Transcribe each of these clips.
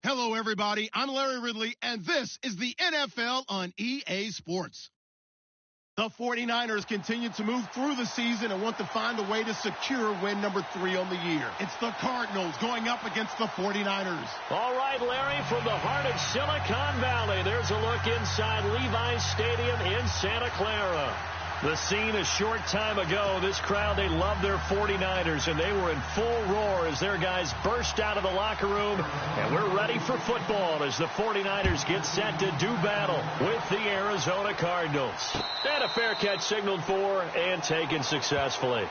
Hello, everybody. I'm Larry Ridley, and this is the NFL on EA Sports. The 49ers continue to move through the season and want to find a way to secure win number 3 on the year. It's the Cardinals going up against the 49ers. All right, Larry, from the heart of Silicon Valley, there's a look inside Levi's Stadium in Santa Clara. The scene a short time ago, this crowd, they loved their 49ers, and they were in full roar as their guys burst out of the locker room. And we're ready for football as the 49ers get set to do battle with the Arizona Cardinals. And a fair catch signaled for and taken successfully.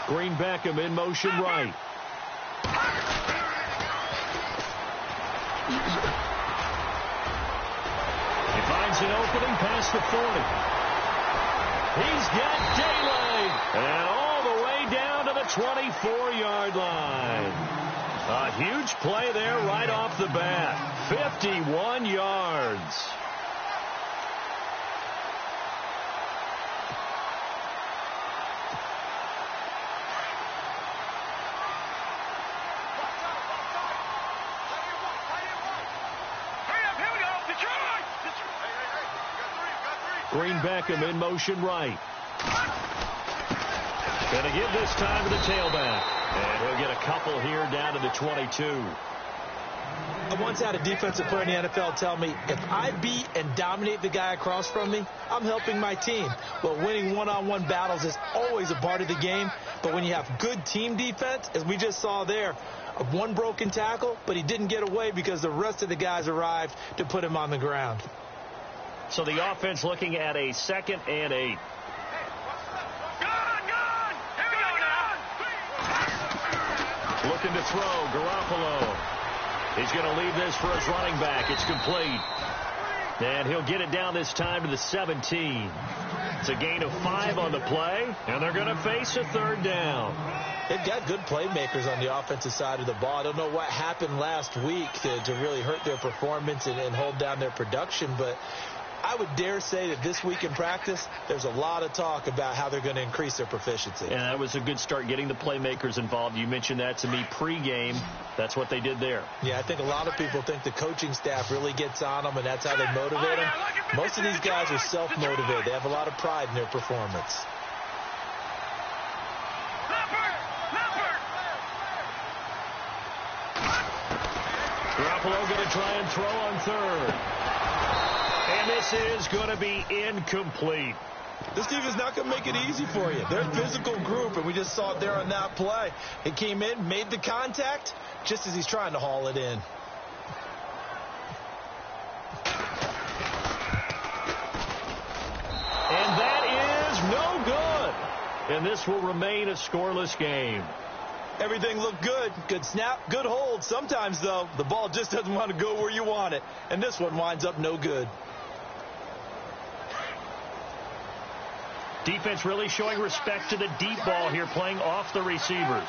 Green Beckham in motion right. He finds an opening past the 40. He's got daylight. And all the way down to the 24-yard line. A huge play there right off the bat. 51 yards. Green Beckham in motion right. Going to give this time to the tailback. And he'll get a couple here down to the 22. I once had a defensive player in the NFL tell me, if I beat and dominate the guy across from me, I'm helping my team. But winning one-on-one battles is always a part of the game. But when you have good team defense, as we just saw there, one broken tackle, but he didn't get away because the rest of the guys arrived to put him on the ground. So the offense looking at a 2nd and 8. Looking to throw, Garoppolo. He's going to leave this for his running back. It's complete. And he'll get it down this time to the 17. It's a gain of 5 on the play, and they're going to face a 3rd down. They've got good playmakers on the offensive side of the ball. I don't know what happened last week to really hurt their performance and hold down their production, but I would dare say that this week in practice, there's a lot of talk about how they're going to increase their proficiency. And that was a good start getting the playmakers involved. You mentioned that to me pregame. That's what they did there. Yeah, I think a lot of people think the coaching staff really gets on them, and that's how they motivate them. Most of these guys are self-motivated. They have a lot of pride in their performance. Garoppolo going to try and throw on 3rd. And this is going to be incomplete. This team is not going to make it easy for you. They're a physical group, and we just saw it there on that play. He came in, made the contact, just as he's trying to haul it in. And that is no good. And this will remain a scoreless game. Everything looked good. Good snap, good hold. Sometimes, though, the ball just doesn't want to go where you want it. And this one winds up no good. Defense really showing respect to the deep ball here, playing off the receivers.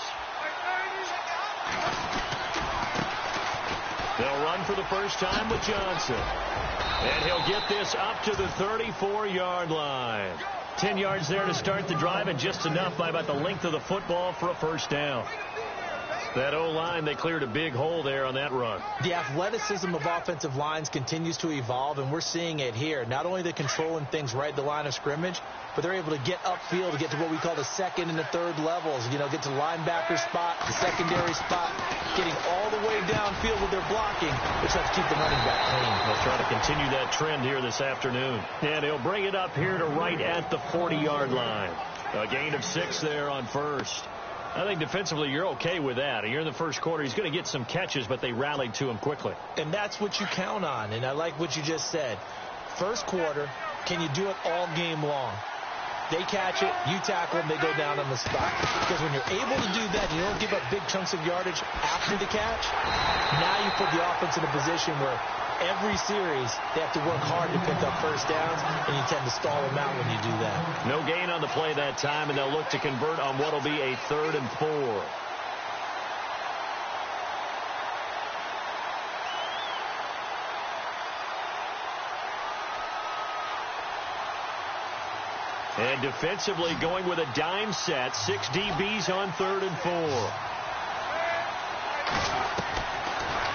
They'll run for the first time with Johnson. And he'll get this up to the 34-yard line. 10 yards there to start the drive, and just enough by about the length of the football for a first down. That O-line, they cleared a big hole there on that run. The athleticism of offensive lines continues to evolve, and we're seeing it here. Not only are they controlling things right at the line of scrimmage, but they're able to get upfield to get to what we call the 2nd and the 3rd levels. You know, get to linebacker spot, the secondary spot, getting all the way downfield with their blocking, which helps keep the running back clean. They'll try to continue that trend here this afternoon. And he'll bring it up here to right at the 40-yard line. A gain of 6 there on 1st. I think defensively you're okay with that. You're in the first quarter. He's going to get some catches, but they rallied to him quickly. And that's what you count on. And I like what you just said. First quarter, can you do it all game long? They catch it, you tackle them, they go down on the spot. Because when you're able to do that, you don't give up big chunks of yardage after the catch. Now you put the offense in a position where every series they have to work hard to pick up first downs, and you tend to stall them out when you do that. No gain on the play that time, and they'll look to convert on what will be a 3rd and 4. And defensively going with a dime set. 6 DBs on 3rd and 4.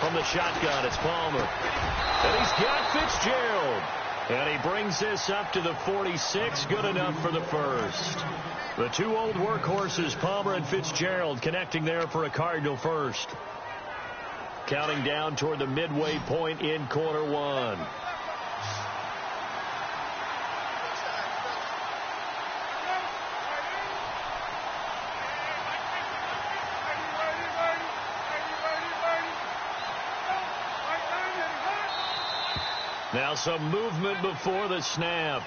From the shotgun, it's Palmer. And he's got Fitzgerald. And he brings this up to the 46. Good enough for the first. The 2 old workhorses, Palmer and Fitzgerald, connecting there for a Cardinal first. Counting down toward the midway point in quarter 1. Now some movement before the snap.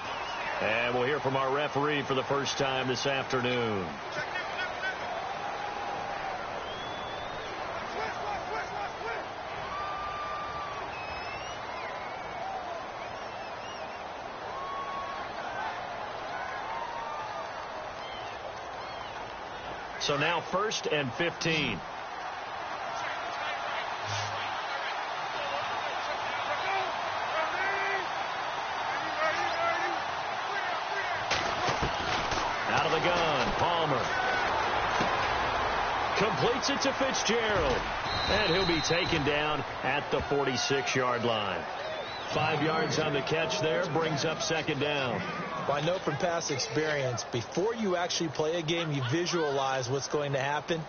And we'll hear from our referee for the first time this afternoon. So now 1st and 15. Out of the gun, Palmer. Completes it to Fitzgerald. And he'll be taken down at the 46-yard line. 5 yards on the catch there, brings up 2nd down. Well, I know from past experience, before you actually play a game, you visualize what's going to happen.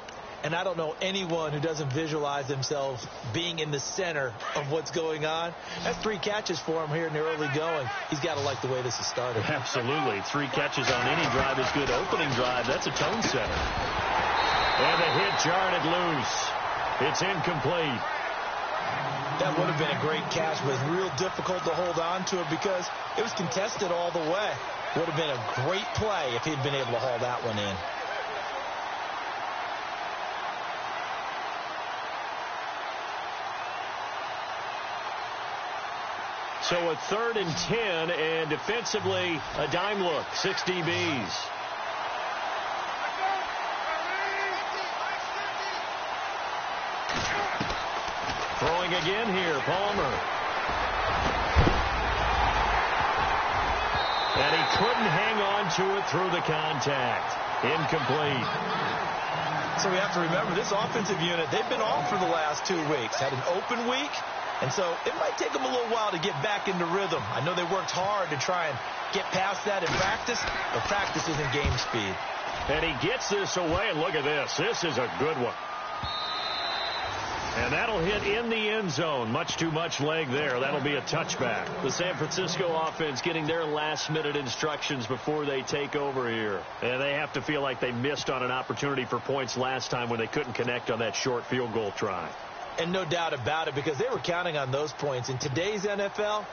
And I don't know anyone who doesn't visualize themselves being in the center of what's going on. That's 3 catches for him here in the early going. He's got to like the way this has started. Absolutely. 3 catches on any drive is good. Opening drive, that's a tone setter. And the hit jarred it loose. It's incomplete. That would have been a great catch, but it's real difficult to hold on to it because it was contested all the way. Would have been a great play if he'd been able to haul that one in. So a 3rd and 10, and defensively a dime look. 6 DBs. Throwing again here, Palmer. And he couldn't hang on to it through the contact. Incomplete. So we have to remember, this offensive unit, they've been off for the last 2 weeks. Had an open week, and so it might take them a little while to get back into rhythm. I know they worked hard to try and get past that in practice, but practice isn't game speed. And he gets this away, and look at this. This is a good one. And that'll hit in the end zone. Much too much leg there. That'll be a touchback. The San Francisco offense getting their last-minute instructions before they take over here. And they have to feel like they missed on an opportunity for points last time when they couldn't connect on that short field goal try. And no doubt about it, because they were counting on those points. In today's NFL,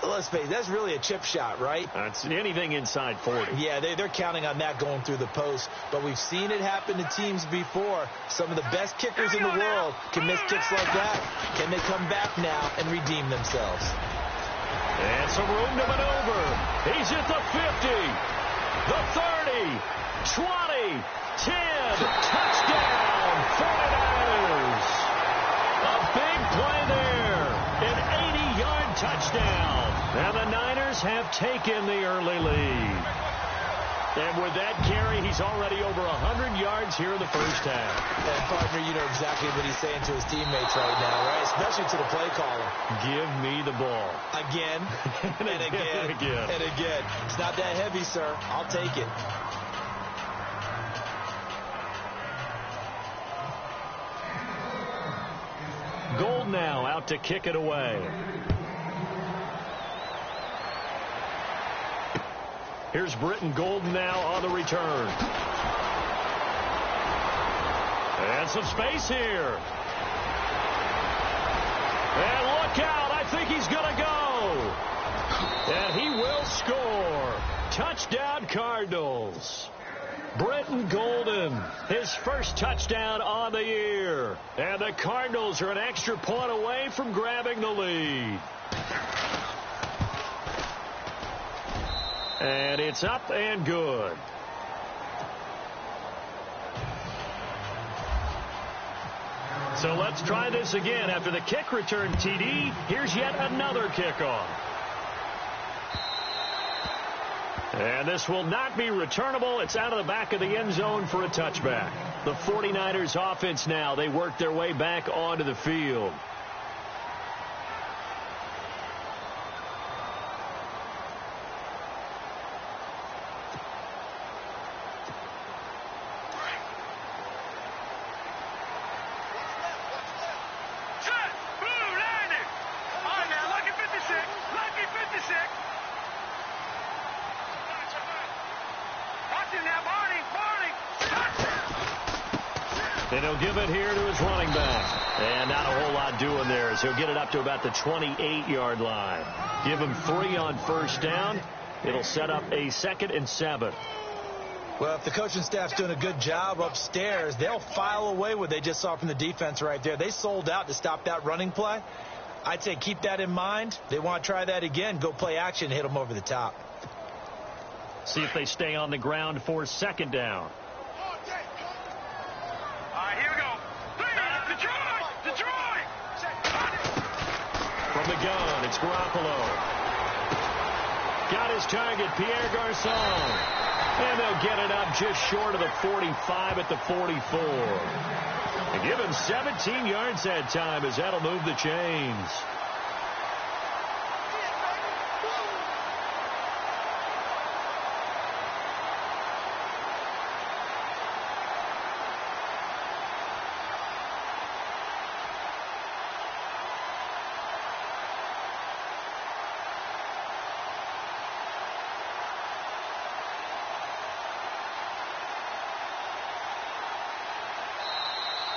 let's face it, that's really a chip shot, right? It's anything inside 40. Yeah, they're counting on that going through the post. But we've seen it happen to teams before. Some of the best kickers in the world can miss kicks like that. Can they come back now and redeem themselves? And some room to maneuver. He's at the 50, the 30, 20, 10. Touchdown, 49ers. A big play there. An 80-yard touchdown. And the Niners have taken the early lead. And with that carry, he's already over 100 yards here in the first half. And, partner, you know exactly what he's saying to his teammates right now, right? Especially to the play caller. Give me the ball. Again, and again, and again. It's not that heavy, sir. I'll take it. Gold now out to kick it away. Here's Britton Golden now on the return. And some space here. And look out. I think he's going to go. And he will score. touchdown Cardinals. Britton Golden, his first touchdown on the year. And the Cardinals are an extra point away from grabbing the lead. And it's up and good. So let's try this again. After the kick return TD, here's yet another kickoff. And this will not be returnable. It's out of the back of the end zone for a touchback. The 49ers offense now, they work their way back onto the field. And he'll give it here to his running back. And not a whole lot doing there, as he'll get it up to about the 28-yard line. Give him 3 on first down. It'll set up a 2nd and 7. Well, if the coaching staff's doing a good job upstairs, they'll file away what they just saw from the defense right there. They sold out to stop that running play. I'd say keep that in mind. They want to try that again. Go play action and hit them over the top. See if they stay on the ground for 2nd down. From the gun, it's Garoppolo. Got his target, Pierre Garçon. And they'll get it up just short of the 45 at the 44. And give him 17 yards that time, as that'll move the chains.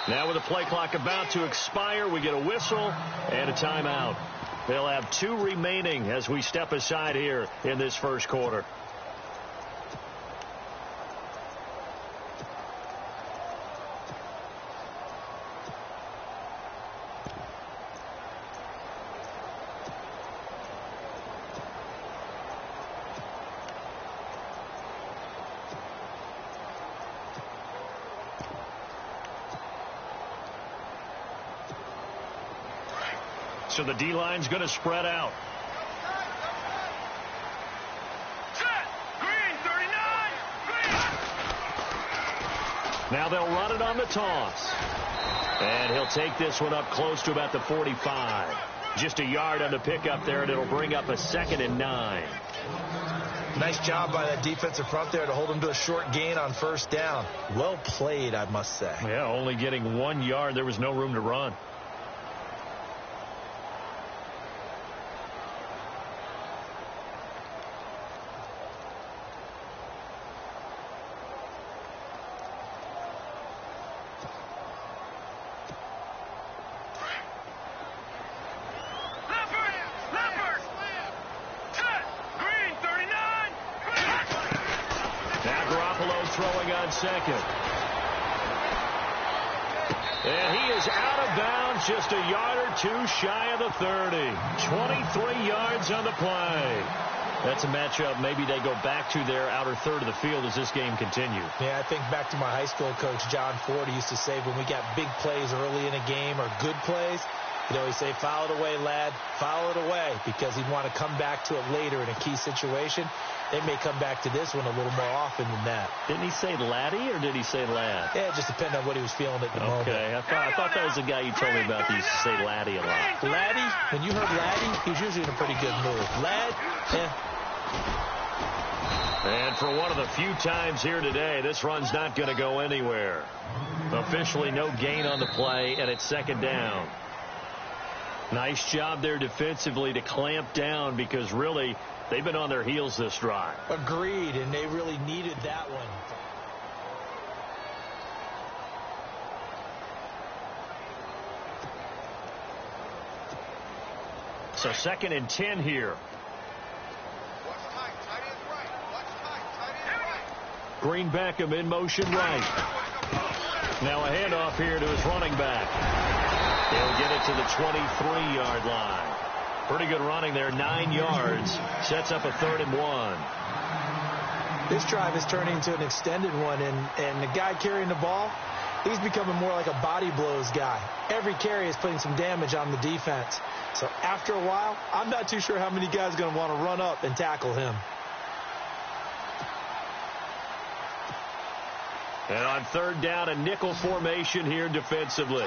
Now with the play clock about to expire, we get a whistle and a timeout. They'll have 2 remaining as we step aside here in this first quarter. So the D-line's going to spread out. Set. Green, 39. Green. Now they'll run it on the toss. And he'll take this one up close to about the 45. Just a yard on the pickup there, and it'll bring up a 2nd and 9. Nice job by that defensive front there to hold him to a short gain on first down. Well played, I must say. Yeah, only getting 1 yard. There was no room to run. Second. And he is out of bounds, just a yard or 2 shy of the 30. 23 yards on the play. That's a matchup maybe they go back to their outer third of the field as this game continues. Yeah, I think back to my high school coach, John Ford. He used to say when we got big plays early in a game or good plays, he'd always say, foul it away, lad, foul it away, because he'd want to come back to it later in a key situation. They may come back to this one a little more often than that. Didn't he say laddie or did he say lad? Yeah, it just depended on what he was feeling at the moment. Okay, I thought that was the guy you told me about that used to say laddie a lot. Laddie, when you heard laddie, he was usually in a pretty good mood. Lad, yeah. And for one of the few times here today, this run's not going to go anywhere. Officially no gain on the play, and it's 2nd down. Nice job there defensively to clamp down, because really they've been on their heels this drive. Agreed, and they really needed that one. So 2nd and 10 here. Watch tight. Tight end right. Watch Green Beckham in motion right. Now a handoff here to his running back. He'll get it to the 23-yard line. Pretty good running there, 9 yards. Sets up a 3rd and 1. This drive is turning into an extended one, and the guy carrying the ball, he's becoming more like a body blows guy. Every carry is putting some damage on the defense. So after a while, I'm not too sure how many guys are going to want to run up and tackle him. And on 3rd down, a nickel formation here defensively.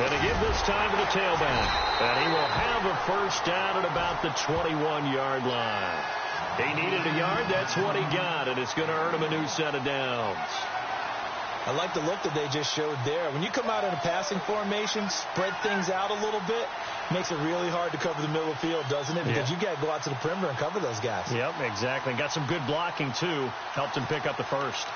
And again this time to the tailback. And he will have a 1st down at about the 21-yard line. He needed a yard. That's what he got. And it's going to earn him a new set of downs. I like the look that they just showed there. When you come out in a passing formation, spread things out a little bit, makes it really hard to cover the middle of the field, doesn't it? Because you got to go out to the perimeter and cover those guys. Yep, exactly. Got some good blocking, too. Helped him pick up the 1st.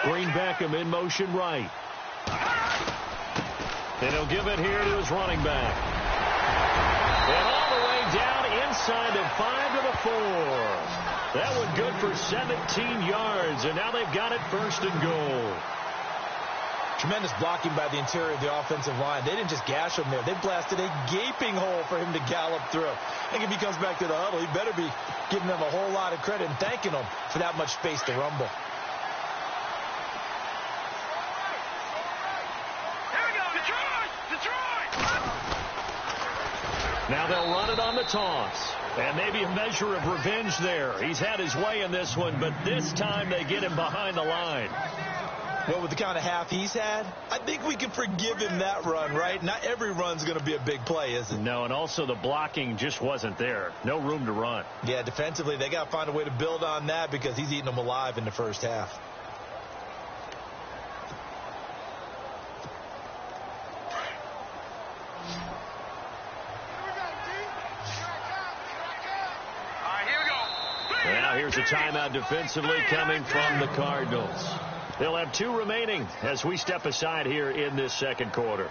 Green Beckham in motion right. And he'll give it here to his running back. And all the way down inside the 5 to the 4. That one good for 17 yards. And now they've got it 1st and goal. Tremendous blocking by the interior of the offensive line. They didn't just gash him there. They blasted a gaping hole for him to gallop through. I think if he comes back to the huddle, he better be giving them a whole lot of credit and thanking them for that much space to rumble. Now they'll run it on the toss. And maybe a measure of revenge there. He's had his way in this one, but this time they get him behind the line. Well, with the kind of half he's had, I think we can forgive him that run, right? Not every run's going to be a big play, is it? No, and also the blocking just wasn't there. No room to run. Yeah, defensively, they got to find a way to build on that because he's eating them alive in the 1st half. Now here's a timeout defensively coming from the Cardinals. They'll have 2 remaining as we step aside here in this 2nd quarter.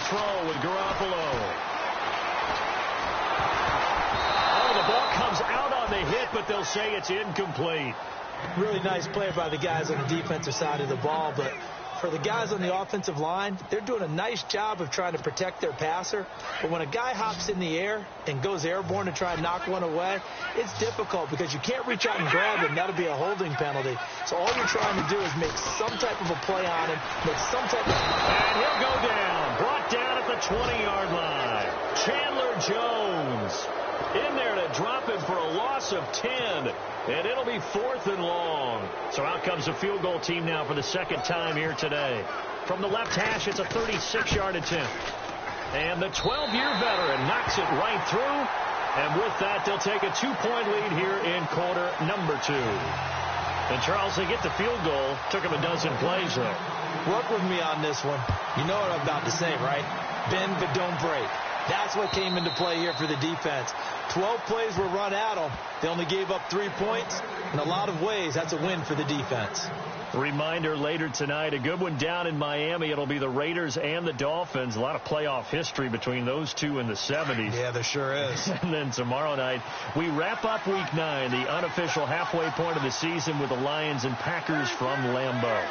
Throw with Garoppolo. Oh, the ball comes out on the hit, but they'll say it's incomplete. Really nice play by the guys on the defensive side of the ball, but for the guys on the offensive line, they're doing a nice job of trying to protect their passer. But when a guy hops in the air and goes airborne to try and knock one away, it's difficult because you can't reach out and grab him. That'll be a holding penalty. So all you're trying to do is make some type of a play on him, make some type of... And he'll go down. Brought down at the 20-yard line. Chandler Jones in there to drop him for a loss of 10. And it'll be 4th and long. So out comes the field goal team now for the 2nd time here today. From the left hash, it's a 36-yard attempt. And the 12-year veteran knocks it right through. And with that, they'll take a 2-point lead here in quarter number 2. And Charles, they get the field goal. Took him a dozen plays, though. Work with me on this one. You know what I'm about to say, right? Bend but don't break. That's what came into play here for the defense. 12 plays were run at them. They only gave up 3 points. In a lot of ways, that's a win for the defense. Reminder later tonight, a good one down in Miami. It'll be the Raiders and the Dolphins. A lot of playoff history between those two in the 70s. Yeah, there sure is. And then tomorrow night, we wrap up Week 9, the unofficial halfway point of the season with the Lions and Packers from Lambeau.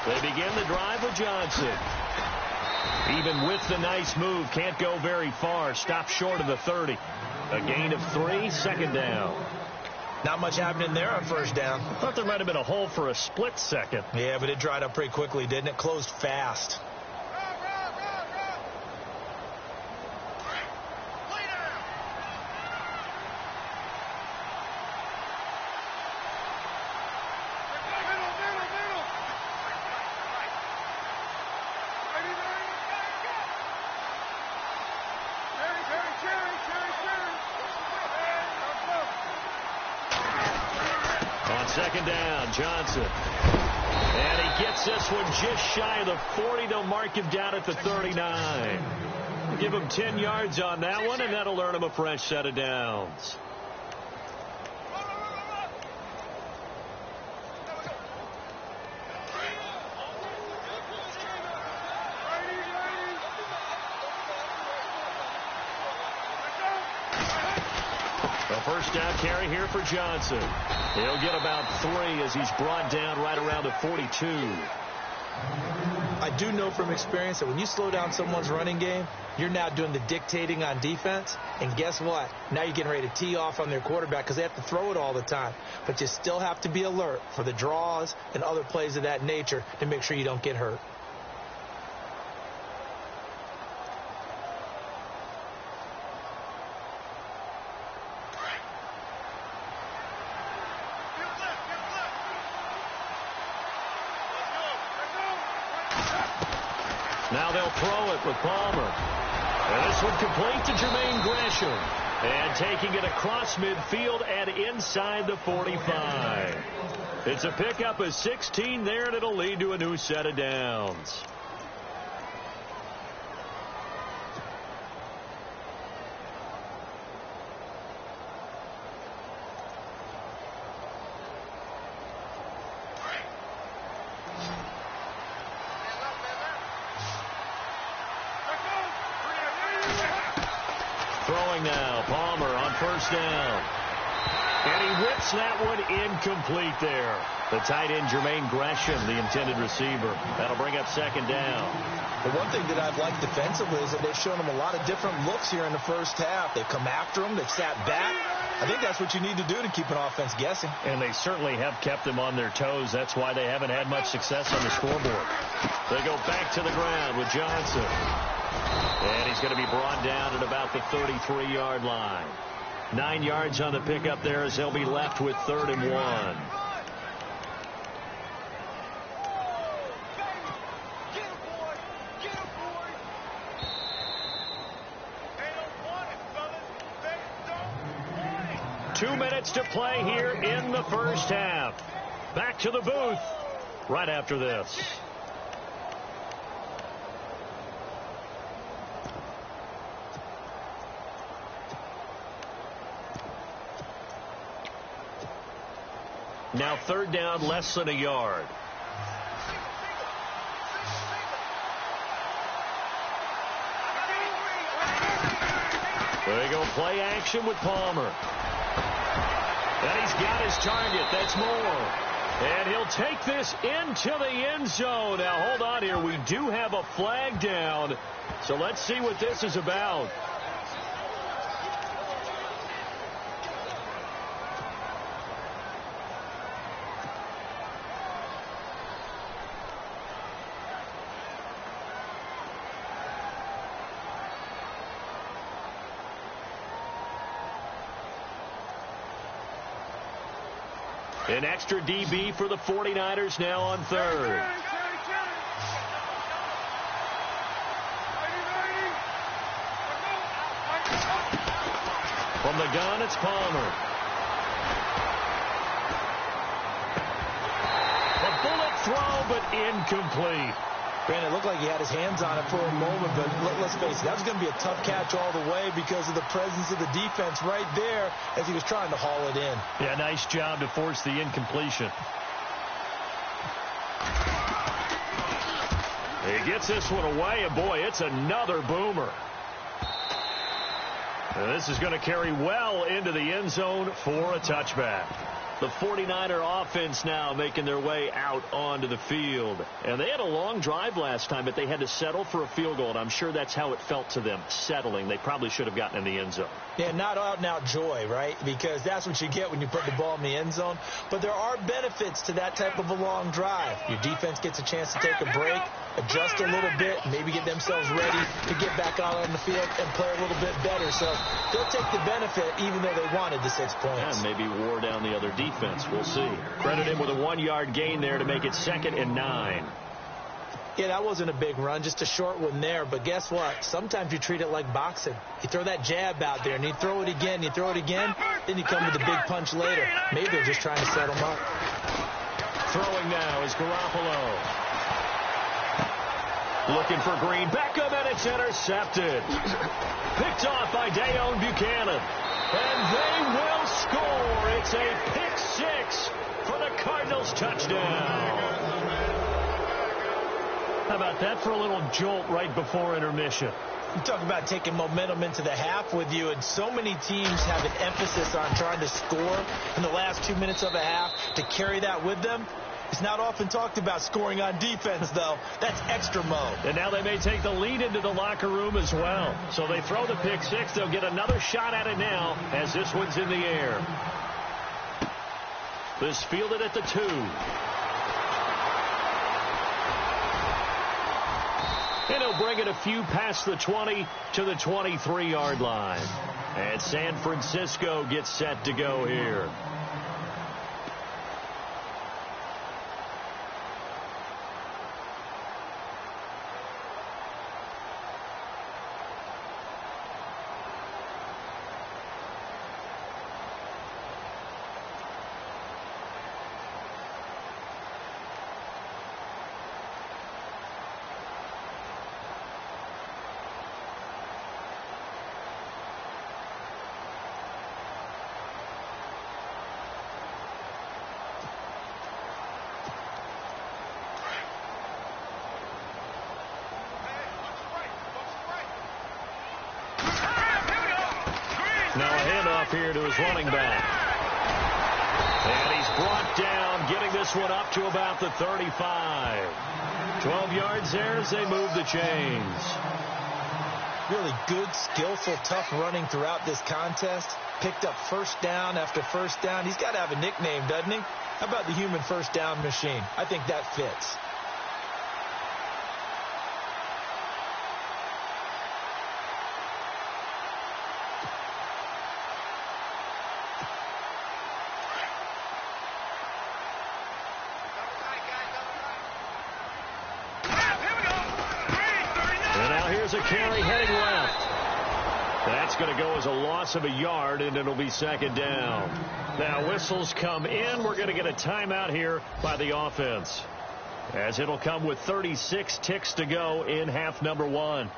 They begin the drive with Johnson. Even with the nice move, can't go very far. Stopped short of the 30. A gain of 3, second down. Not much happening there on first down. I thought there might have been a hole for a split second. Yeah, but it dried up pretty quickly, didn't it? Closed fast. Second down, Johnson. And he gets this one just shy of the 40. They'll mark him down at the 39. Give him 10 yards on that one, and that'll earn him a fresh set of downs. A first down carry here for Johnson. He'll get about 3 as he's brought down right around the 42. I do know from experience that when you slow down someone's running game, you're now doing the dictating on defense. And guess what? Now you're getting ready to tee off on their quarterback because they have to throw it all the time. But you still have to be alert for the draws and other plays of that nature to make sure you don't get hurt. Now they'll throw it with Palmer. And this one complete to Jermaine Gresham. And taking it across midfield and inside the 45. It's a pickup of 16 there, and it'll lead to a new set of downs. Throwing now, Palmer on first down. And he whips that one incomplete there. The tight end, Jermaine Gresham, the intended receiver. That'll bring up second down. The one thing that I've liked defensively is that they've shown him a lot of different looks here in the first half. They've come after him. They've sat back. I think that's what you need to do to keep an offense guessing. And they certainly have kept them on their toes. That's why they haven't had much success on the scoreboard. They go back to the ground with Johnson. And he's going to be brought down at about the 33-yard line. 9 yards on the pickup there as they'll be left with 3rd and 1. Two minutes to play here in the first half. Back to the booth right after this. Now 3rd down, less than a yard. There you go, play action with Palmer. And he's got his target. That's Moore. And he'll take this into the end zone. Now, hold on here. We do have a flag down. So let's see what this is about. An extra DB for the 49ers now on 3rd. From the gun, it's Palmer. A bullet throw, but incomplete. Brandon, it looked like he had his hands on it for a moment, but let's face it, that was going to be a tough catch all the way because of the presence of the defense right there as he was trying to haul it in. Yeah, nice job to force the incompletion. He gets this one away, and boy, it's another boomer. And this is going to carry well into the end zone for a touchback. The 49er offense now making their way out onto the field. And they had a long drive last time, but they had to settle for a field goal, and I'm sure that's how it felt to them, settling. They probably should have gotten in the end zone. Yeah, not out-and-out joy, right? Because that's what you get when you put the ball in the end zone. But there are benefits to that type of a long drive. Your defense gets a chance to take a break, adjust a little bit, maybe get themselves ready to get back out on the field and play a little bit better. So they'll take the benefit even though they wanted the 6 points. And maybe wore down the other defense. We'll see. Credit him with a 1-yard gain there to make it 2nd and 9. Yeah, that wasn't a big run, just a short one there. But guess what? Sometimes you treat it like boxing. You throw that jab out there, and you throw it again, you throw it again, then you come with a big punch later. Maybe they're just trying to set them up. Throwing now is Garoppolo. Looking for Green. Beckham, and it's intercepted. Picked off by Dayon Buchanan. And they will score. It's a pick 6 for the Cardinals touchdown. How about that for a little jolt right before intermission? You talk about taking momentum into the half with you, and so many teams have an emphasis on trying to score in the last 2 minutes of a half to carry that with them. It's not often talked about scoring on defense, though. That's extra mode. And now they may take the lead into the locker room as well. So they throw the pick 6. They'll get another shot at it now as this one's in the air. This fielded at the 2. And he'll bring it a few past the 20 to the 23-yard line. And San Francisco gets set to go here. Now a handoff here to his running back. And he's brought down, getting this one up to about the 35. 12 yards there as they move the chains. Really good, skillful, tough running throughout this contest. Picked up first down after first down. He's got to have a nickname, doesn't he? How about the human first down machine? I think that fits. A carry heading left. That's going to go as a loss of a yard, and it'll be 2nd down. Now whistles come in. We're going to get a timeout here by the offense, as it'll come with 36 ticks to go in half number 1.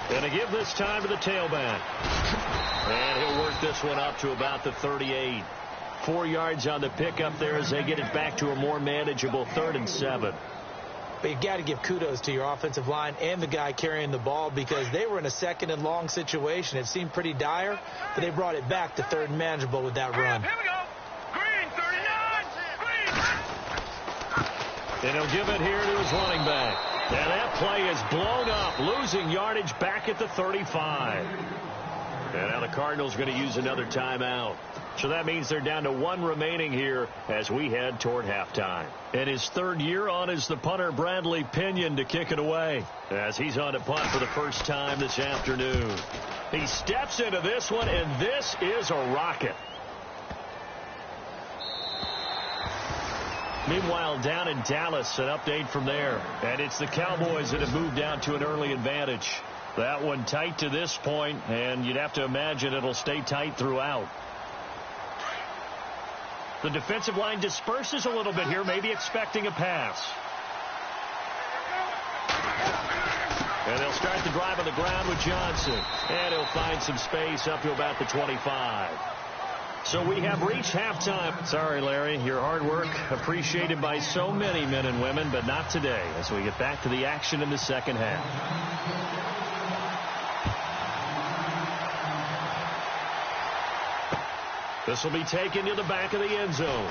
Going to give this time to the tailback. And he'll work this one up to about the 38. 4 yards on the pickup there as they get it back to a more manageable 3rd and 7. But you got to give kudos to your offensive line and the guy carrying the ball, because they were in a 2nd and long situation. It seemed pretty dire, but they brought it back to 3rd and manageable with that run. Here we go. Green, 39. Green. And he'll give it here to his running back. And that play is blown up, losing yardage back at the 35. And now the Cardinals are going to use another timeout. So that means they're down to 1 remaining here as we head toward halftime. And his 3rd year on is the punter Bradley Pinion to kick it away, as he's on to punt for the first time this afternoon. He steps into this one, and this is a rocket. Meanwhile, down in Dallas, an update from there. And it's the Cowboys that have moved down to an early advantage. That one tight to this point, and you'd have to imagine it'll stay tight throughout. The defensive line disperses a little bit here, maybe expecting a pass. And they'll start the drive on the ground with Johnson. And he'll find some space up to about the 25. So we have reached halftime. Sorry, Larry, your hard work appreciated by so many men and women, but not today as we get back to the action in the second half. This will be taken to the back of the end zone.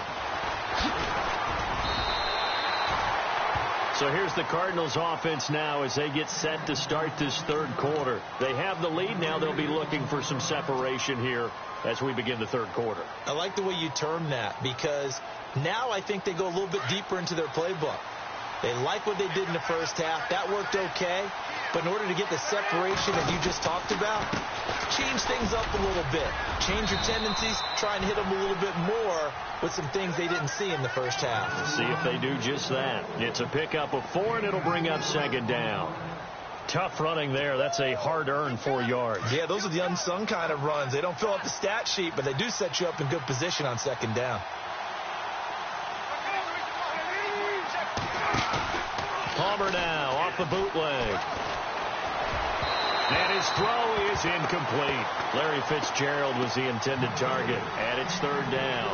So here's the Cardinals offense now as they get set to start this third quarter. They have the lead now. They'll be looking for some separation here as we begin the third quarter. I like the way you term that because now I think they go a little bit deeper into their playbook. They like what they did in the first half. That worked okay. But in order to get the separation that you just talked about, change things up a little bit. Change your tendencies. Try and hit them a little bit more with some things they didn't see in the first half. See if they do just that. It's a pickup of 4, and it'll bring up second down. Tough running there. That's a hard-earned 4 yards. Yeah, those are the unsung kind of runs. They don't fill up the stat sheet, but they do set you up in good position on second down. Palmer now off the bootleg. And his throw is incomplete. Larry Fitzgerald was the intended target, and it's third down.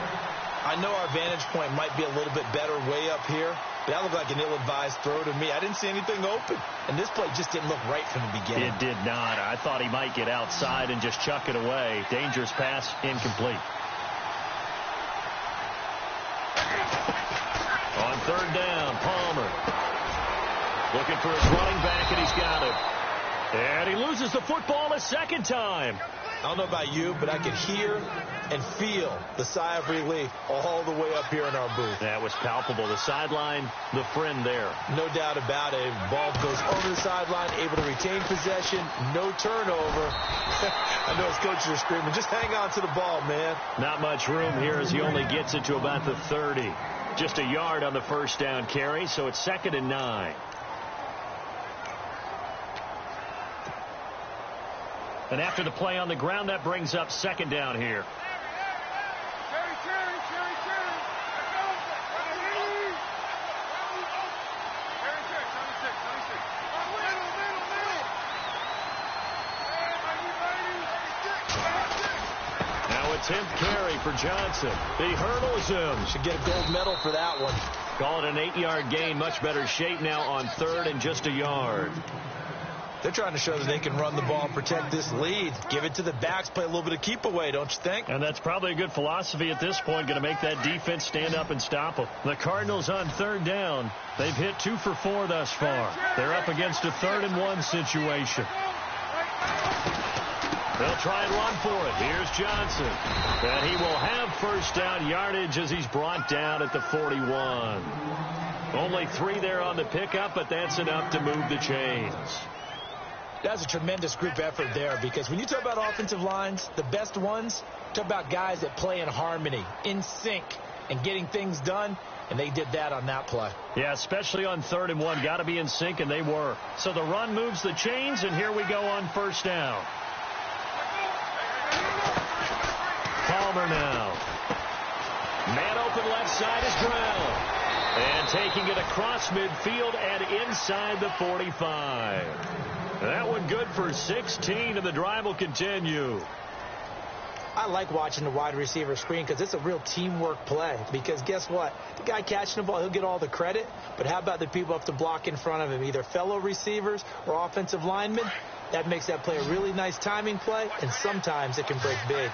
I know our vantage point might be a little bit better way up here, but that looked like an ill-advised throw to me. I didn't see anything open, and this play just didn't look right from the beginning. It did not. I thought he might get outside and just chuck it away. Dangerous pass, incomplete. On third down, Palmer. Looking for his running back, and he's got it. And he loses the football a second time. I don't know about you, but I could hear and feel the sigh of relief all the way up here in our booth. That was palpable. The sideline, the friend there. No doubt about it. Ball goes over the sideline, able to retain possession, no turnover. I know his coaches are screaming, just hang on to the ball, man. Not much room here as he only gets it to about the 30. Just a yard on the first down carry, so it's 2nd and 9. And after the play on the ground, that brings up second down here. Now a 10th carry for Johnson. He hurdles him. Should get a gold medal for that one. Call it an 8-yard gain. Much better shape now on third and just a yard. They're trying to show that they can run the ball and protect this lead. Give it to the backs, play a little bit of keep away, don't you think? And that's probably a good philosophy at this point, going to make that defense stand up and stop them. The Cardinals on third down. They've hit 2 for 4 thus far. They're up against a 3rd and 1 situation. They'll try and run for it. Here's Johnson. And he will have first down yardage as he's brought down at the 41. Only 3 there on the pickup, but that's enough to move the chains. That's a tremendous group effort there because when you talk about offensive lines, the best ones, talk about guys that play in harmony, in sync, and getting things done, and they did that on that play. Yeah, especially on 3rd and 1. Got to be in sync, and they were. So the run moves the chains, and here we go on first down. Palmer now. Man open left side is Brown. And taking it across midfield and inside the 45. That one good for 16, and the drive will continue. I like watching the wide receiver screen because it's a real teamwork play. Because guess what? The guy catching the ball, he'll get all the credit. But how about the people up to block in front of him, either fellow receivers or offensive linemen? That makes that play a really nice timing play, and sometimes it can break big.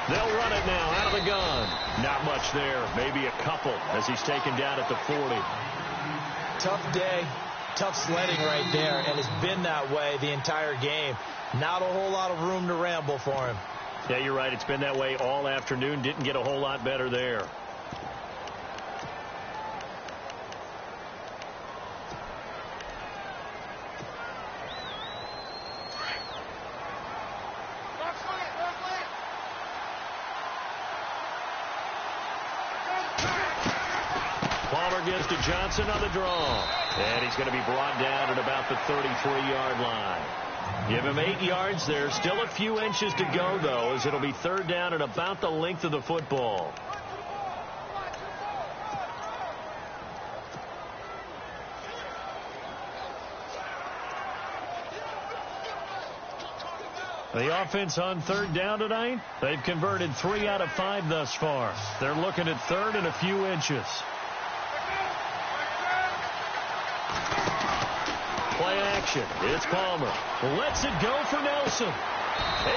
They'll run it now out of the gun. Not much there. Maybe a couple as he's taken down at the 40. Tough day. Tough sledding right there, and it's been that way the entire game. Not a whole lot of room to ramble for him. Yeah, you're right. It's been that way all afternoon. Didn't get a whole lot better there. goes to Johnson on the draw. And he's going to be brought down at about the 33-yard line. Give him 8 yards. There's still a few inches to go, though, as it'll be third down at about the length of the football. The offense on third down tonight, they've converted 3 out of 5 thus far. They're looking at third and a few inches. Play action. It's Palmer. Lets it go for Nelson.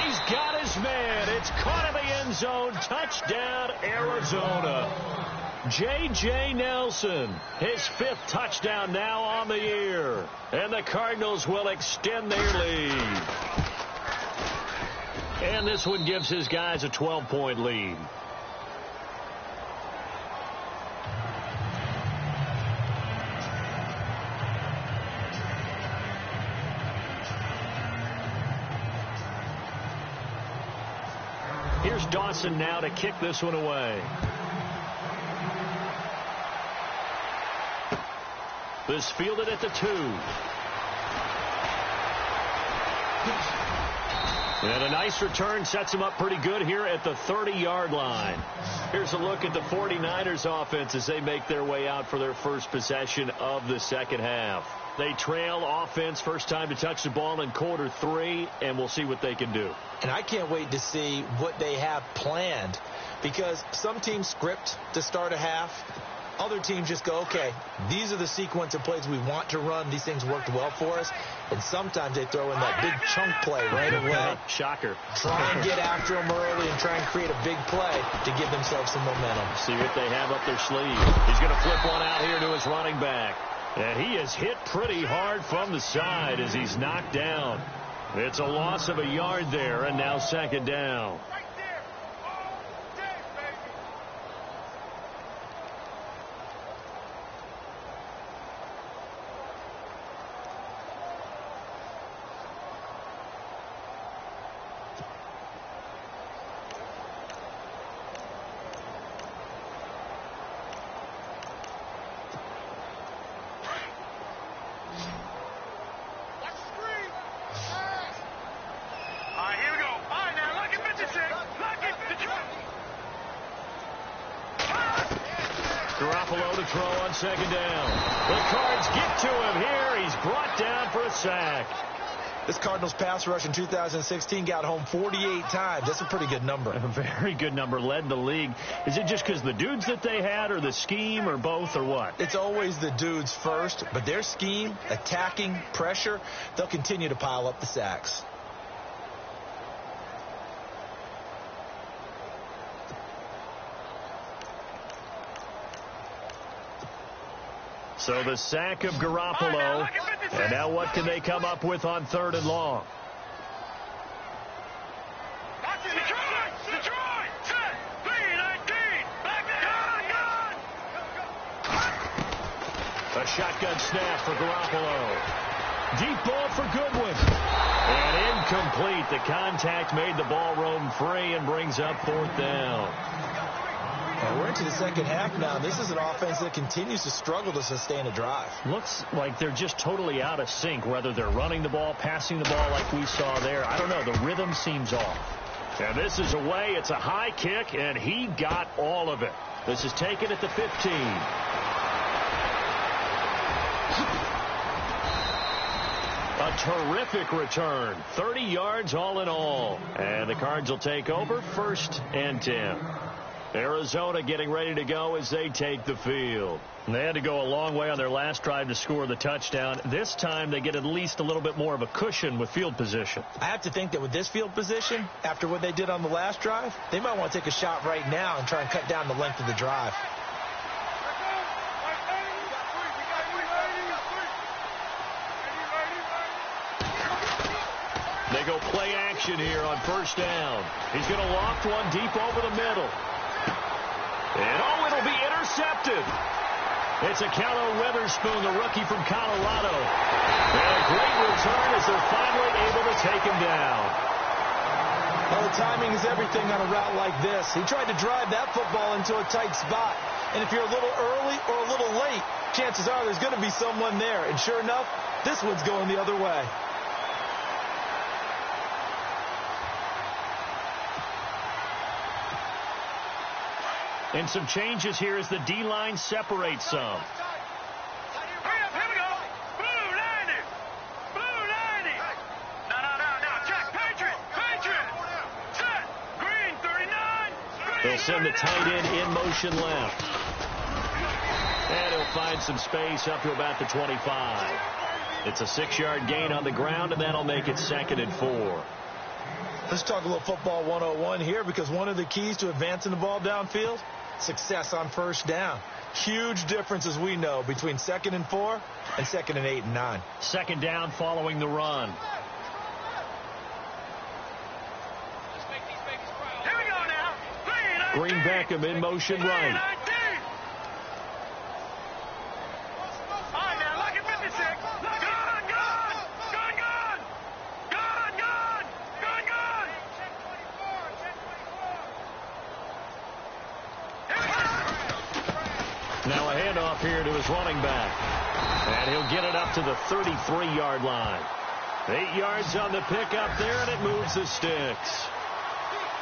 He's got his man. It's caught in the end zone. Touchdown, Arizona. J.J. Nelson, his 5th touchdown now on the year. And the Cardinals will extend their lead. And this one gives his guys a 12-point lead. Here's Dawson now to kick this one away. This fielded at the 2. And a nice return sets him up pretty good here at the 30-yard line. Here's a look at the 49ers offense as they make their way out for their first possession of the second half. They trail offense first time to touch the ball in quarter 3, and we'll see what they can do. And I can't wait to see what they have planned, because some teams script to start a half. Other teams just go, okay, these are the sequence of plays we want to run. These things worked well for us. And sometimes they throw in that big chunk play right away. Shocker. Try and get after them early and try and create a big play to give themselves some momentum. See what they have up their sleeve. He's going to flip one out here to his running back. And he is hit pretty hard from the side as he's knocked down. It's a loss of a yard there, and now second down. Garoppolo to throw on second down. The Cards get to him here. He's brought down for a sack. This Cardinals pass rush in 2016 got home 48 times. That's a pretty good number. A very good number, led the league. Is it just because the dudes that they had, or the scheme, or both, or what? It's always the dudes first, but their scheme, attacking, pressure, they'll continue to pile up the sacks. So the sack of Garoppolo. And now what can they come up with on third and long? A shotgun snap for Garoppolo. Deep ball for Goodwin. And incomplete. The contact made the ball roam free and brings up fourth down. And we're into the second half now. This is an offense that continues to struggle to sustain a drive. Looks like they're just totally out of sync, whether they're running the ball, passing the ball like we saw there. I don't know. The rhythm seems off. And this is away. It's a high kick, and he got all of it. This is taken at the 15. A terrific return. 30 yards all in all. And the Cards will take over 1st and 10. Arizona getting ready to go as they take the field. They had to go a long way on their last drive to score the touchdown. This time they get at least a little bit more of a cushion with field position. I have to think that with this field position, after what they did on the last drive, they might want to take a shot right now and try and cut down the length of the drive. They go play action here on first down. He's going to loft one deep over the middle. And, it'll be intercepted. It's a Callow Witherspoon, the rookie from Colorado. And a great return as they're finally able to take him down. Well, the timing is everything on a route like this. He tried to drive that football into a tight spot, And if you're a little early or a little late, chances are there's going to be someone there. And sure enough, this one's going the other way. And some changes here as the D-line separates some. Here we go. Blue 90. Blue 90. No. Check. Patriot. Set. Green 39. They'll send the tight end in motion left. And he'll find some space up to about the 25. It's a 6-yard gain on the ground, and that'll make it 2nd and 4. Let's talk a little football 101 here, because one of the keys to advancing the ball downfield, success on first down. Huge difference, as we know, between 2nd and 4 and 2nd and 8 and 9. 2nd down following the run. Here we go now. Green Beckham in motion right. All right, now, look at 56. Now a handoff here to his running back. And he'll get it up to the 33-yard line. 8 yards on the pickup there, and it moves the sticks.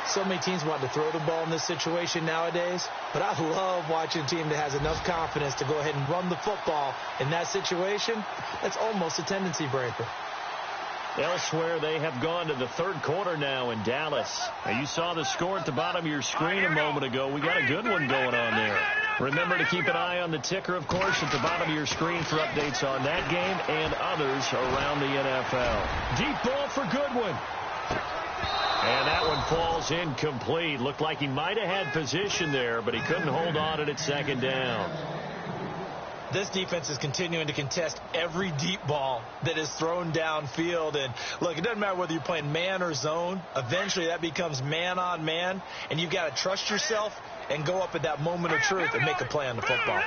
So many teams want to throw the ball in this situation nowadays, but I love watching a team that has enough confidence to go ahead and run the football in that situation. That's almost a tendency breaker. Elsewhere, they have gone to the 3rd quarter now in Dallas. Now, you saw the score at the bottom of your screen a moment ago. We got a good one going on there. Remember to keep an eye on the ticker, of course, at the bottom of your screen for updates on that game and others around the NFL. Deep ball for Goodwin. And that one falls incomplete. Looked like he might have had position there, but he couldn't hold on it at 2nd down. This defense is continuing to contest every deep ball that is thrown downfield. And, look, it doesn't matter whether you're playing man or zone. Eventually, that becomes man on man, and you've got to trust yourself and go up at that moment of truth and make a play on the football.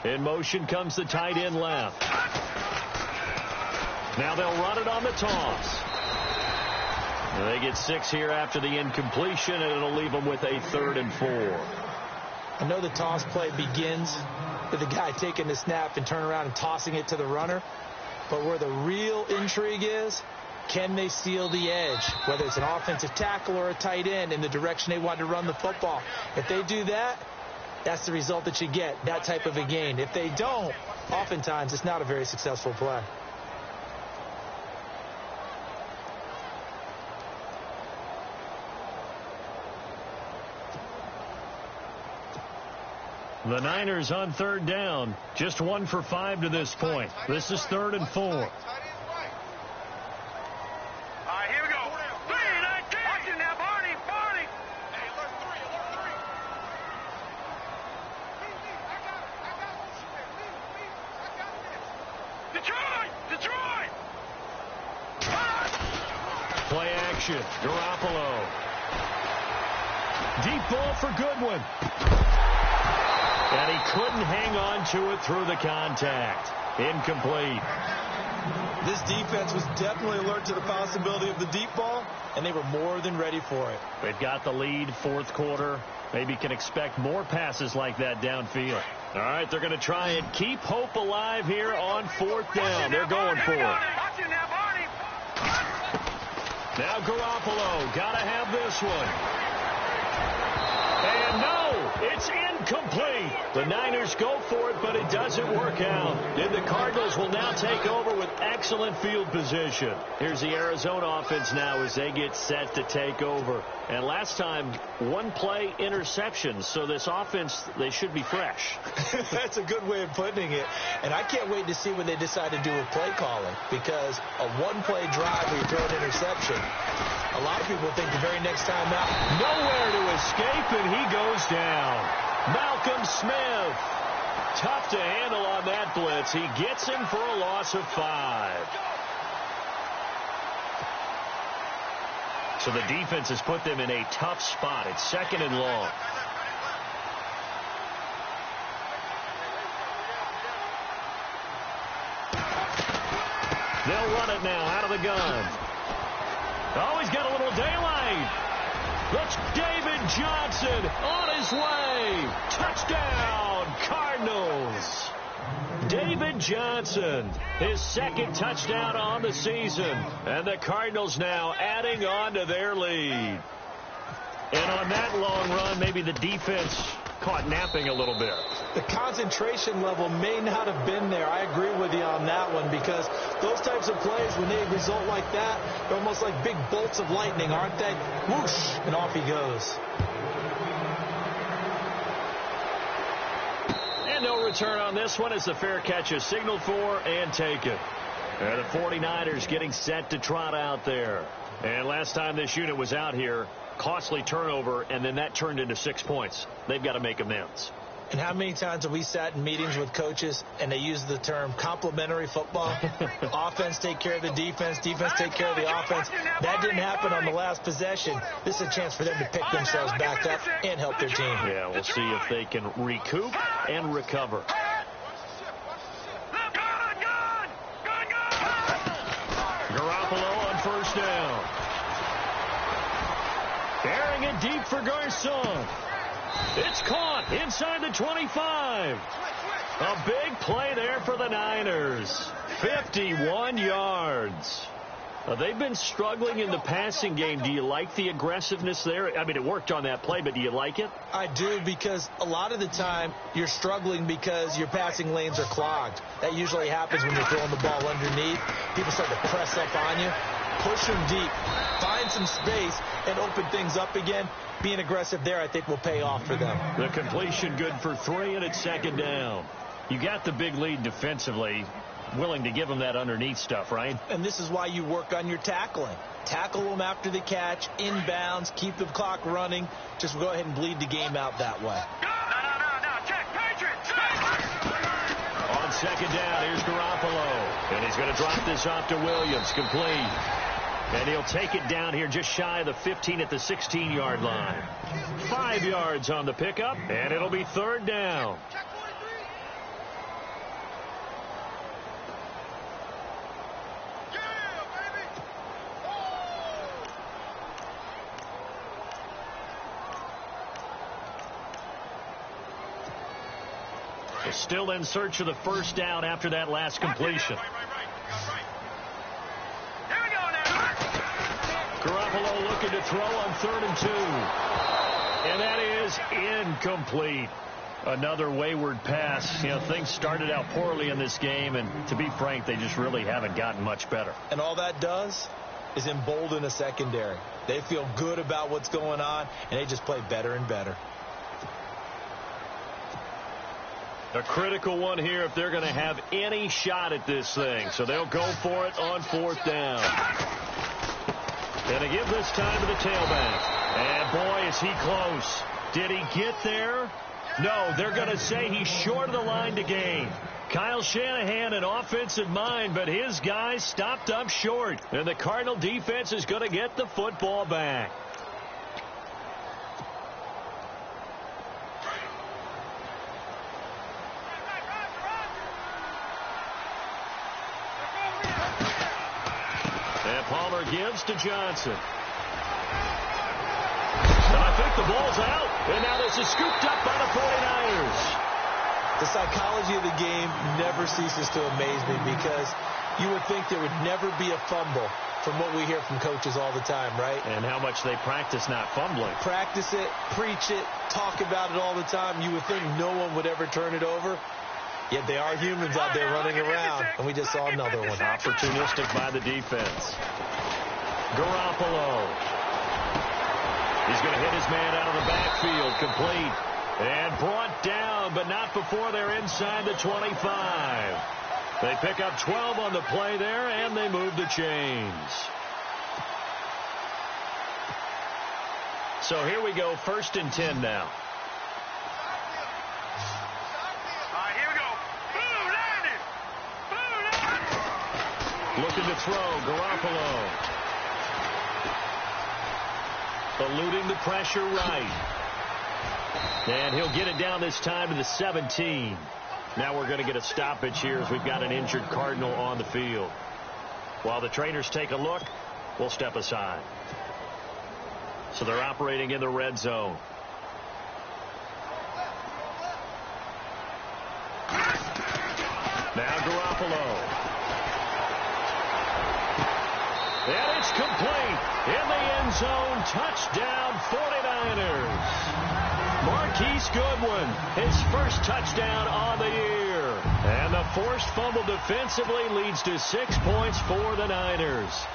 In motion comes the tight end left. Now they'll run it on the toss. They get 6 here after the incompletion, and it'll leave them with a 3rd and 4. I know the toss play begins with the guy taking the snap and turning around and tossing it to the runner. But where the real intrigue is, can they steal the edge, whether it's an offensive tackle or a tight end, in the direction they want to run the football? If they do that, that's the result that you get, that type of a gain. If they don't, oftentimes it's not a very successful play. The Niners on 3rd down, just 1 for 5 to this point. This is 3rd and 4. All right, here we go. 3-19. Watch it now, Barney. Hey, alert 3. Detroit. Play action, Garoppolo. Deep ball for Goodwin. And he couldn't hang on to it through the contact. Incomplete. This defense was definitely alert to the possibility of the deep ball, and they were more than ready for it. They've got the lead, 4th quarter. Maybe can expect more passes like that downfield. All right, they're going to try and keep hope alive here on 4th down. They're going for it. Now Garoppolo, got to have this one. And no, it's incomplete. The Niners go for it, but it doesn't work out. And the Cardinals will now take over with excellent field position. Here's the Arizona offense now as they get set to take over. And last time, 1-play interceptions. So this offense, they should be fresh. That's a good way of putting it. And I can't wait to see what they decide to do with play calling, because a 1-play drive where you throw an interception, a lot of people think the very next time out, nowhere to escape, and he goes down. Malcolm Smith, tough to handle on that blitz. He gets him for a loss of 5. So the defense has put them in a tough spot. It's 2nd and long. They'll run it now out of the gun. Oh, he's got a little daylight. That's David Johnson on his way. Touchdown, Cardinals. David Johnson, his second touchdown on the season. And the Cardinals now adding on to their lead. And on that long run, maybe the defense caught napping a little bit. The concentration level may not have been there. I agree with you on that one, because those types of plays, when they result like that, they're almost like big bolts of lightning, aren't they? Whoosh, and off he goes. And no return on this one as the fair catch is signaled for and taken. And the 49ers getting set to trot out there. And last time this unit was out here, costly turnover, and then that turned into 6 points. They've got to make amends. And how many times have we sat in meetings with coaches and they use the term complementary football? Offense take care of the defense, defense take care of the offense. That didn't happen on the last possession. This is a chance for them to pick themselves back up and help their team. Yeah, we'll see if they can recoup and recover. Garoppolo on first down. Airing it deep for Garcon. It's caught inside the 25. A big play there for the Niners. 51 yards. They've been struggling in the passing game. Do you like the aggressiveness there? I mean, it worked on that play, but do you like it? I do, because a lot of the time you're struggling because your passing lanes are clogged. That usually happens when you're throwing the ball underneath. People start to press up on you. Push them deep. Find some space and open things up again. Being aggressive there, I think, will pay off for them. The completion good for 3, and it's second down. You got the big lead defensively. Willing to give them that underneath stuff, right? And this is why you work on your tackling. Tackle them after the catch, inbounds, keep the clock running. Just go ahead and bleed the game out that way. No, check, Patriots! On second down, here's Garoppolo. And he's going to drop this off to Williams, complete. And he'll take it down here just shy of the 15 at the 16-yard line. 5 yards on the pickup, and it'll be third down. Still in search of the first down after that last completion. Garoppolo looking to throw on 3rd and 2. And that is incomplete. Another wayward pass. You know, things started out poorly in this game, and to be frank, they just really haven't gotten much better. And all that does is embolden a secondary. They feel good about what's going on, and they just play better and better. A critical one here if they're going to have any shot at this thing. So they'll go for it on 4th down. And they give this time to the tailback. And boy, is he close. Did he get there? No, they're going to say he's short of the line to gain. Kyle Shanahan, an offensive mind, but his guys stopped up short. And the Cardinal defense is going to get the football back. Palmer gives to Johnson. And I think the ball's out. And now this is scooped up by the 49ers. The psychology of the game never ceases to amaze me, because you would think there would never be a fumble from what we hear from coaches all the time, right? And how much they practice not fumbling. Practice it, preach it, talk about it all the time. You would think no one would ever turn it over. Yet they are humans out there running around, and we just saw another one. Opportunistic by the defense. Garoppolo. He's going to hit his man out of the backfield, complete. And brought down, but not before they're inside the 25. They pick up 12 on the play there, and they move the chains. So here we go, 1st and 10 now. Looking to throw, Garoppolo. Eluding the pressure right. And he'll get it down this time to the 17. Now we're going to get a stoppage here as we've got an injured Cardinal on the field. While the trainers take a look, will step aside. So they're operating in the red zone. Now Garoppolo. And it's complete. In the end zone. Touchdown 49ers. Marquise Goodwin, his first touchdown on the year. And the forced fumble defensively leads to 6 points for the Niners.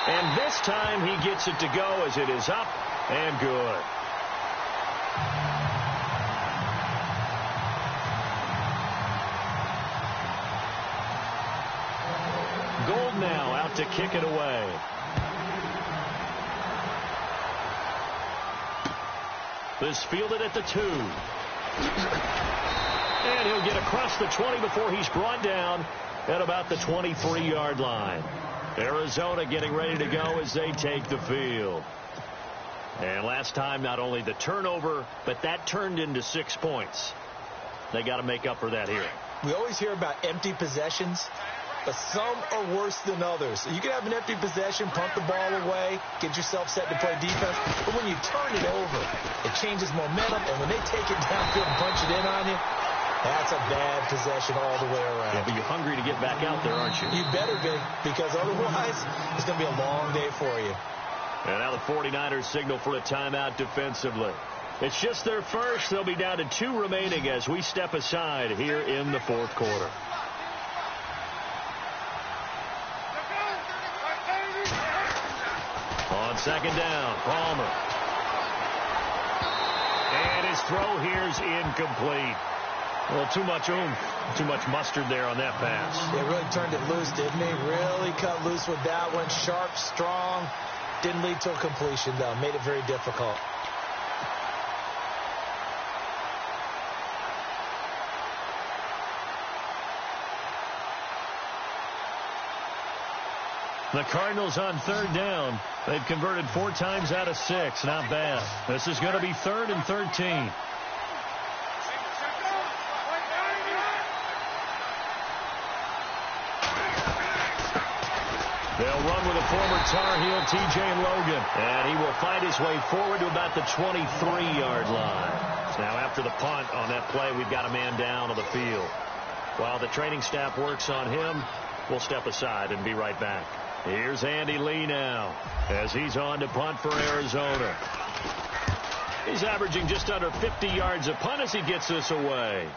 And this time he gets it to go as it is up and good. Gold now out to kick it away. This fielded at the 2. And he'll get across the 20 before he's brought down at about the 23-yard line. Arizona getting ready to go as they take the field. And last time, not only the turnover, but that turned into 6 points. They got to make up for that here. We always hear about empty possessions, but some are worse than others. So you can have an empty possession, punt the ball away, get yourself set to play defense. But when you turn it over, it changes momentum. And when they take it downfield and punch it in on you, that's a bad possession all the way around. Yeah, but you're hungry to get back out there, aren't you? You better be, because otherwise it's going to be a long day for you. And now the 49ers signal for a timeout defensively. It's just their first. They'll be down to 2 remaining as we step aside here in the fourth quarter. On second down, Palmer. And his throw here's incomplete. Well, too much oomph, too much mustard there on that pass. They really turned it loose, didn't they? Really cut loose with that one. Sharp, strong. Didn't lead to a completion, though. Made it very difficult. The Cardinals on third down. They've converted 4 times out of 6. Not bad. This is going to be 3rd and 13. They'll run with a former Tar Heel, T.J. Logan. And he will fight his way forward to about the 23-yard line. Now, after the punt on that play, we've got a man down on the field. While the training staff works on him, we'll step aside and be right back. Here's Andy Lee now as he's on to punt for Arizona. He's averaging just under 50 yards a punt as he gets this away.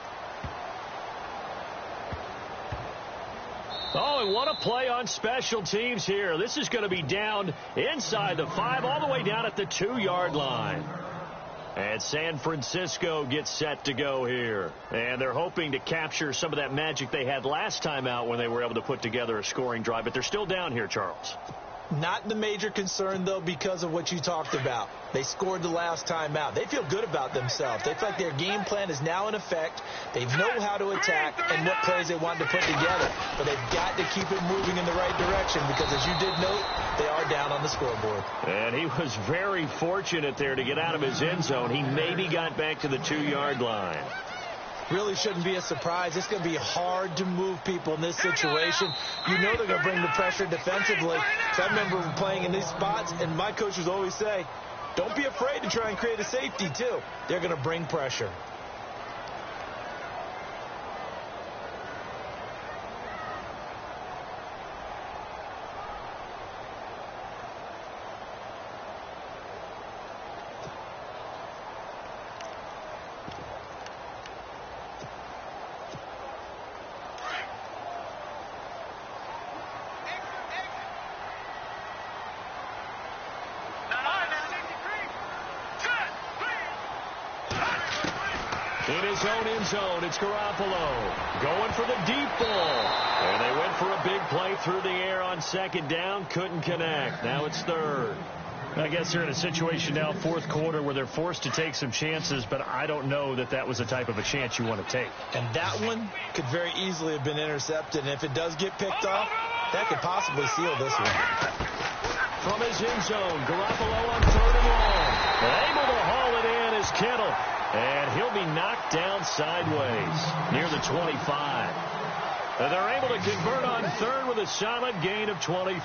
Oh, and what a play on special teams here. This is going to be down inside the 5, all the way down at the 2-yard line. And San Francisco gets set to go here. And they're hoping to capture some of that magic they had last time out when they were able to put together a scoring drive. But they're still down here, Charles. Not the major concern, though, because of what you talked about. They scored the last time out. They feel good about themselves. They feel like their game plan is now in effect. They know how to attack and what plays they want to put together. But they've got to keep it moving in the right direction because, as you did note, they are down on the scoreboard. And he was very fortunate there to get out of his end zone. He maybe got back to the 2-yard line. Really shouldn't be a surprise. It's going to be hard to move people in this situation. You know they're going to bring the pressure defensively. So I remember playing in these spots, and my coaches always say, don't be afraid to try and create a safety, too. They're going to bring pressure. In his own end zone, it's Garoppolo going for the deep ball. And they went for a big play through the air on second down. Couldn't connect. Now it's third. I guess they're in a situation now, fourth quarter, where they're forced to take some chances, but I don't know that that was the type of a chance you want to take. And that one could very easily have been intercepted. And if it does get picked off, that could possibly seal this one. From his end zone, Garoppolo on third and long. Able to haul it in is Kittle. And he'll be knocked down sideways near the 25. And they're able to convert on third with a solid gain of 23.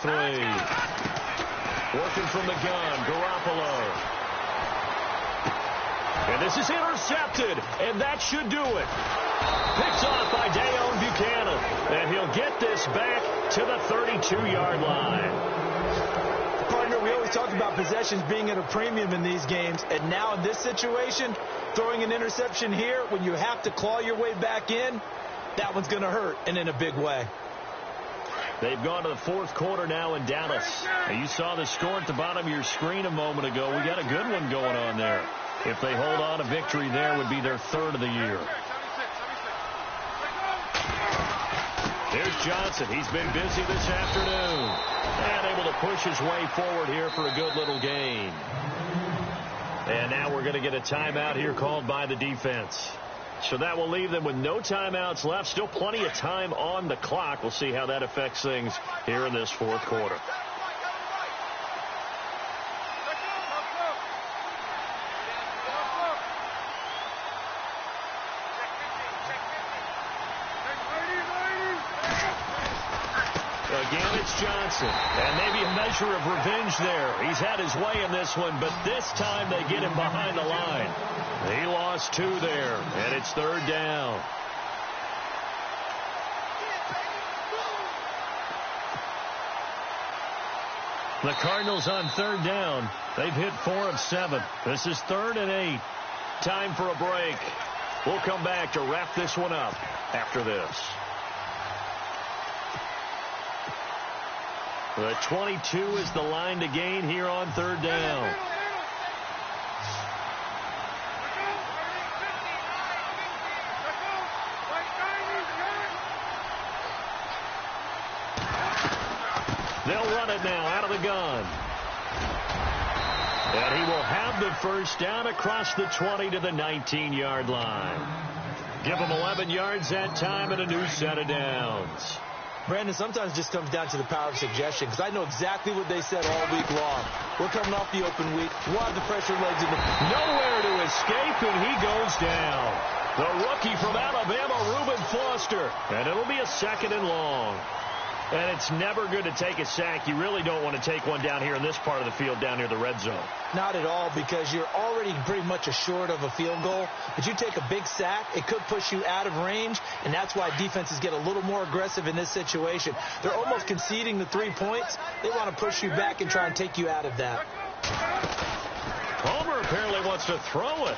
Working from the gun, Garoppolo. And this is intercepted, and that should do it. Picked off by Dayon Buchanan, and he'll get this back to the 32-yard line. Partner, we always talk about possessions being at a premium in these games, and now in this situation, throwing an interception here when you have to claw your way back in, that one's going to hurt, and in a big way. They've gone to the fourth quarter now in Dallas. And you saw the score at the bottom of your screen a moment ago. We got a good one going on there. If they hold on to victory there, would be their third of the year. There's Johnson. He's been busy this afternoon. And able to push his way forward here for a good little gain. And now we're going to get a timeout here called by the defense. So that will leave them with no timeouts left. Still plenty of time on the clock. We'll see how that affects things here in this fourth quarter. Again, it's Johnson. And maybe a measure of revenge there. He's had his way in this one, but this time they get him behind the line. He lost 2 there, and it's third down. The Cardinals on third down. They've hit 4 of 7. This is 3rd and 8. Time for a break. We'll come back to wrap this one up after this. The 22 is the line to gain here on third down. They'll run it now out of the gun. And he will have the first down across the 20 to the 19-yard line. Give him 11 yards that time and a new set of downs. Brandon, sometimes it just comes down to the power of suggestion, because I know exactly what they said all week long. We're coming off the open week. We'll have the pressure legs in the... Nowhere to escape, and he goes down. The rookie from Alabama, Reuben Foster. And it'll be a 2nd and long. And it's never good to take a sack. You really don't want to take one down here in this part of the field, down near the red zone. Not at all, because you're already pretty much assured of a field goal. But you take a big sack, it could push you out of range, and that's why defenses get a little more aggressive in this situation. They're almost conceding the 3 points. They want to push you back and try and take you out of that. Homer apparently wants to throw it.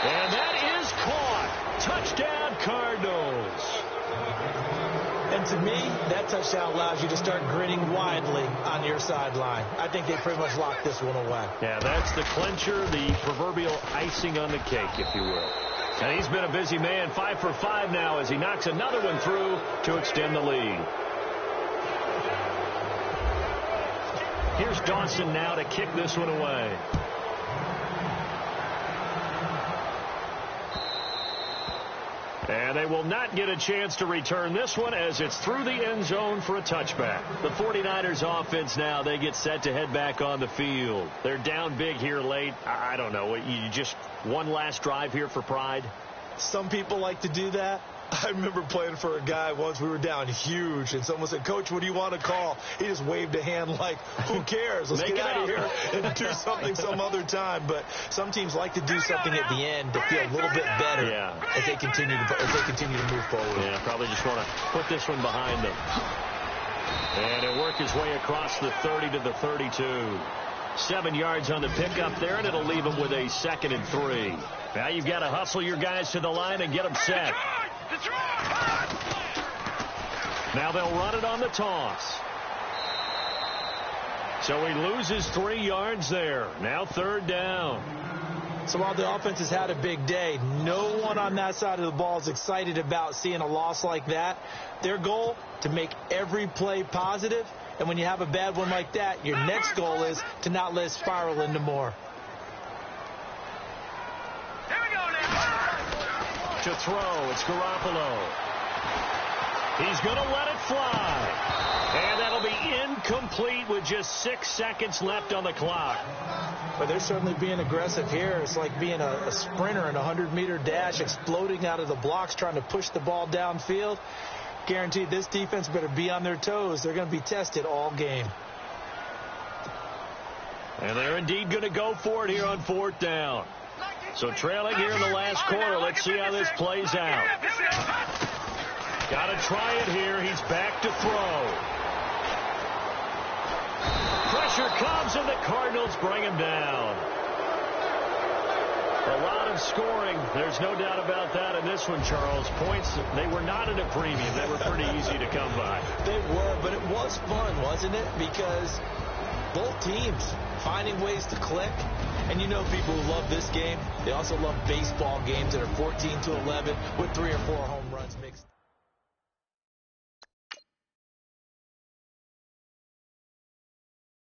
And that is caught. Touchdown, Cardinals. And to me, that touchdown allows you to start grinning widely on your sideline. I think they pretty much locked this one away. Yeah, that's the clincher, the proverbial icing on the cake, if you will. And he's been a busy man, 5 for 5 now as he knocks another one through to extend the lead. Here's Dawson now to kick this one away. And they will not get a chance to return this one as it's through the end zone for a touchback. The 49ers offense now, they get set to head back on the field. They're down big here late. I don't know. You just one last drive here for pride? Some people like to do that. I remember playing for a guy once. We were down huge, and someone said, "Coach, what do you want to call?" He just waved a hand like, "Who cares? Let's get out of here and do something some other time." But some teams like to do something at the end to feel a little bit better as they continue to move forward. Yeah, probably just want to put this one behind them. And it'll work his way across the 30 to the 32. 7 yards on the pickup there, and it'll leave them with a 2nd and 3. Now you've got to hustle your guys to the line and get them set. Now they'll run it on the toss. So he loses 3 yards there. Now third down. So while the offense has had a big day, no one on that side of the ball is excited about seeing a loss like that. Their goal, to make every play positive. And when you have a bad one like that, your next goal is to not let it spiral into more. To throw, it's Garoppolo. He's going to let it fly. And that'll be incomplete with just 6 seconds left on the clock. But they're certainly being aggressive here. It's like being a sprinter in a 100-meter dash, exploding out of the blocks, trying to push the ball downfield. Guaranteed this defense better be on their toes. They're going to be tested all game. And they're indeed going to go for it here on 4th down. So trailing here in the last quarter. Let's see how this plays out. Got to try it here. He's back to throw. Pressure comes, and the Cardinals bring him down. A lot of scoring. There's no doubt about that in this one, Charles. Points, they were not at a premium. They were pretty easy to come by. They were, but it was fun, wasn't it? Because both teams finding ways to click. And you know people who love this game, they also love baseball games that are 14-11 with 3 or 4 home